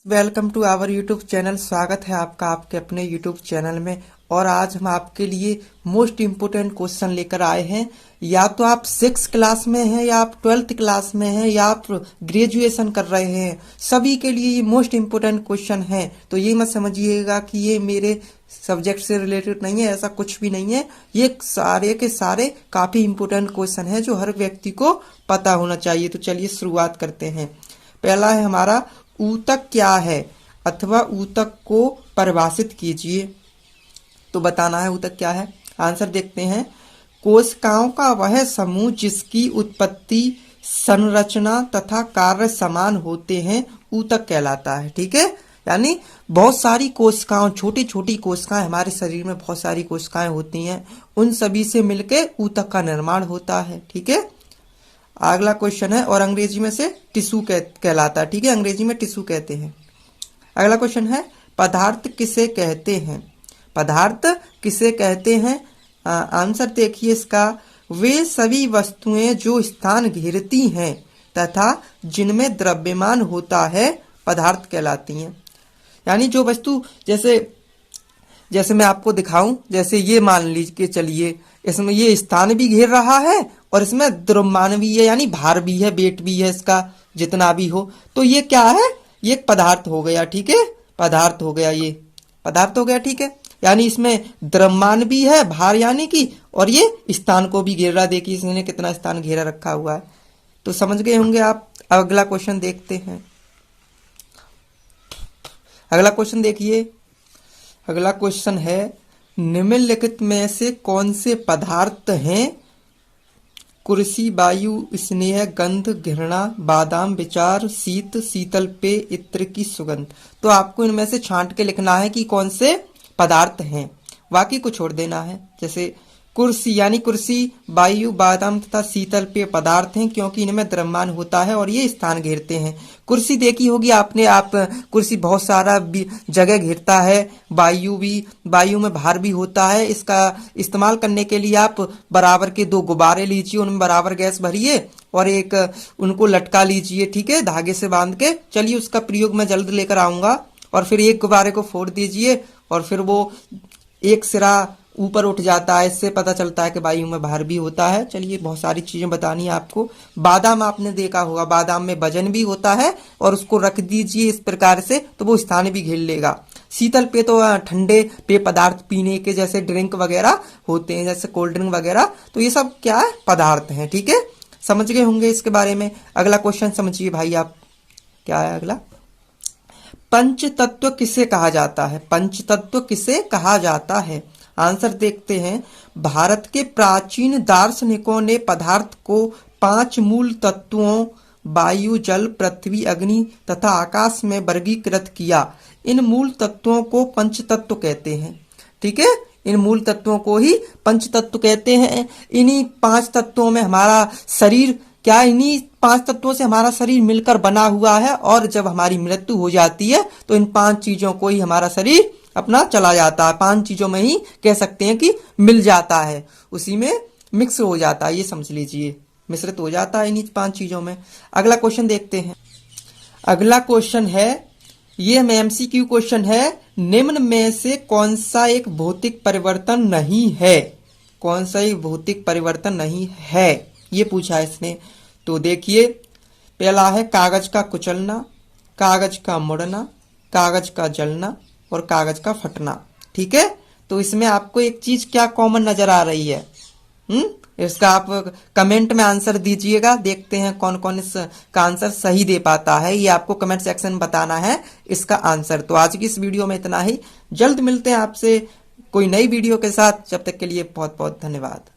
Welcome to our YouTube channel. स्वागत है आपका आपके अपने यूट्यूब चैनल में। और आज हम आपके लिए मोस्ट इम्पोर्टेंट क्वेश्चन लेकर आए हैं। या तो आप 6 क्लास में हैं, या आप 12th क्लास में हैं, या आप ग्रेजुएशन कर रहे हैं, सभी के लिए ये मोस्ट इम्पोर्टेंट क्वेश्चन है। तो ये मत समझिएगा कि ये मेरे सब्जेक्ट से रिलेटेड नहीं है, ऐसा कुछ भी नहीं है। ये सारे के सारे काफी इम्पोर्टेंट क्वेश्चन है जो हर व्यक्ति को पता होना चाहिए। तो चलिए शुरुआत करते हैं। पहला है हमारा, ऊतक क्या है अथवा ऊतक को परिभाषित कीजिए। तो बताना है ऊतक क्या है। आंसर देखते हैं। कोशिकाओं का वह समूह जिसकी उत्पत्ति, संरचना तथा कार्य समान होते हैं, ऊतक कहलाता है। ठीक है, यानी बहुत सारी कोशिकाओं, छोटी छोटी कोशिकाएं, हमारे शरीर में बहुत सारी कोशिकाएं होती हैं, उन सभी से मिलकर ऊतक का निर्माण होता है। ठीक है, अगला क्वेश्चन है, और अंग्रेजी में से टिश्यू कहलाता है। ठीक है, अंग्रेजी में टिश्यू कहते हैं। अगला क्वेश्चन है, पदार्थ किसे कहते हैं। पदार्थ किसे कहते हैं। आंसर देखिए इसका, वे सभी वस्तुएं जो स्थान घेरती हैं तथा जिनमें द्रव्यमान होता है, पदार्थ कहलाती हैं। यानी जो वस्तु, जैसे मैं आपको दिखाऊं, जैसे ये मान लीजिए, चलिए इसमें ये स्थान भी घेर रहा है और इसमें द्रव्यमान भी है, यानी भार भी है, वेट भी है इसका, जितना भी हो। तो ये क्या है, ये एक पदार्थ हो गया। ठीक है, पदार्थ हो गया, ये पदार्थ हो गया। ठीक है, यानी इसमें द्रव्यमान भी है, भार यानी कि, और ये स्थान को भी घेर रहा। देखिए इसने कितना स्थान घेरा रखा हुआ है। तो समझ गए होंगे आप। अगला क्वेश्चन देखते हैं। अगला क्वेश्चन देखिए। अगला क्वेश्चन है, निम्नलिखित में से कौन से पदार्थ हैं। कुर्सी, वायु, स्नेह, गंध, घृणा, बादाम, विचार, शीत, शीतल पेय, इत्र की सुगंध। तो आपको इनमें से छांट के लिखना है कि कौन से पदार्थ हैं, बाकी को छोड़ देना है। जैसे कुर्सी, यानी कुर्सी, वायु, बादाम तथा शीतल पेय पदार्थ हैं, क्योंकि इनमें द्रव्यमान होता है और ये स्थान घेरते हैं। कुर्सी देखी होगी आपने, आप कुर्सी बहुत सारा जगह घेरता है। वायु में भार भी होता है। इसका इस्तेमाल करने के लिए आप बराबर के 2 गुब्बारे लीजिए, उनमें बराबर गैस भरिए और एक उनको लटका लीजिए। ठीक है, धागे से बांध के। चलिए उसका प्रयोग मैं जल्द लेकर आऊंगा। और फिर एक गुब्बारे को फोड़ दीजिए और फिर वो एक सिरा ऊपर उठ जाता है। इससे पता चलता है कि वायु में भार भी होता है। चलिए बहुत सारी चीजें बतानी है आपको। बादाम आपने देखा होगा, बादाम में वजन भी होता है, और उसको रख दीजिए इस प्रकार से तो वो स्थान भी घेर लेगा। शीतल पेय तो ठंडे पेय पदार्थ पीने के, जैसे ड्रिंक वगैरह होते हैं, जैसे कोल्ड ड्रिंक वगैरह। तो ये सब क्या है, पदार्थ है। ठीक है, समझ गए होंगे इसके बारे में। अगला क्वेश्चन समझिए भाई आप, क्या है अगला। पंच तत्व किसे कहा जाता है। पंच तत्व किसे कहा जाता है। आंसर देखते हैं। भारत के प्राचीन दार्शनिकों ने पदार्थ को 5 मूल तत्वों, वायु, जल, पृथ्वी, अग्नि तथा आकाश में वर्गीकृत किया। इन मूल तत्वों को पंच तत्व कहते हैं। ठीक है, इन मूल तत्वों को ही पंच तत्व कहते हैं। इन्हीं 5 तत्वों में हमारा शरीर, क्या इन्हीं 5 तत्वों से हमारा शरीर मिलकर बना हुआ है, और जब हमारी मृत्यु हो जाती है तो इन 5 चीजों को ही हमारा शरीर अपना चला जाता है। 5 चीजों में ही कह सकते हैं कि मिल जाता है, उसी में मिक्स हो जाता है, ये समझ लीजिए, मिश्रित हो जाता है इन्हीं 5 चीजों में। अगला क्वेश्चन देखते हैं। अगला क्वेश्चन है, ये MCQ क्वेश्चन है, निम्न में से कौन सा एक भौतिक परिवर्तन नहीं है। कौन सा एक भौतिक परिवर्तन नहीं है, ये पूछा है इसने। तो देखिए, पहला है कागज का कुचलना, कागज का मुड़ना, कागज का जलना और कागज का फटना। ठीक है, तो इसमें आपको एक चीज क्या कॉमन नजर आ रही है। इसका आप कमेंट में आंसर दीजिएगा। देखते हैं कौन कौन इसका आंसर सही दे पाता है। ये आपको कमेंट सेक्शन में बताना है इसका आंसर। तो आज की इस वीडियो में इतना ही। जल्द मिलते हैं आपसे कोई नई वीडियो के साथ। जब तक के लिए बहुत बहुत धन्यवाद।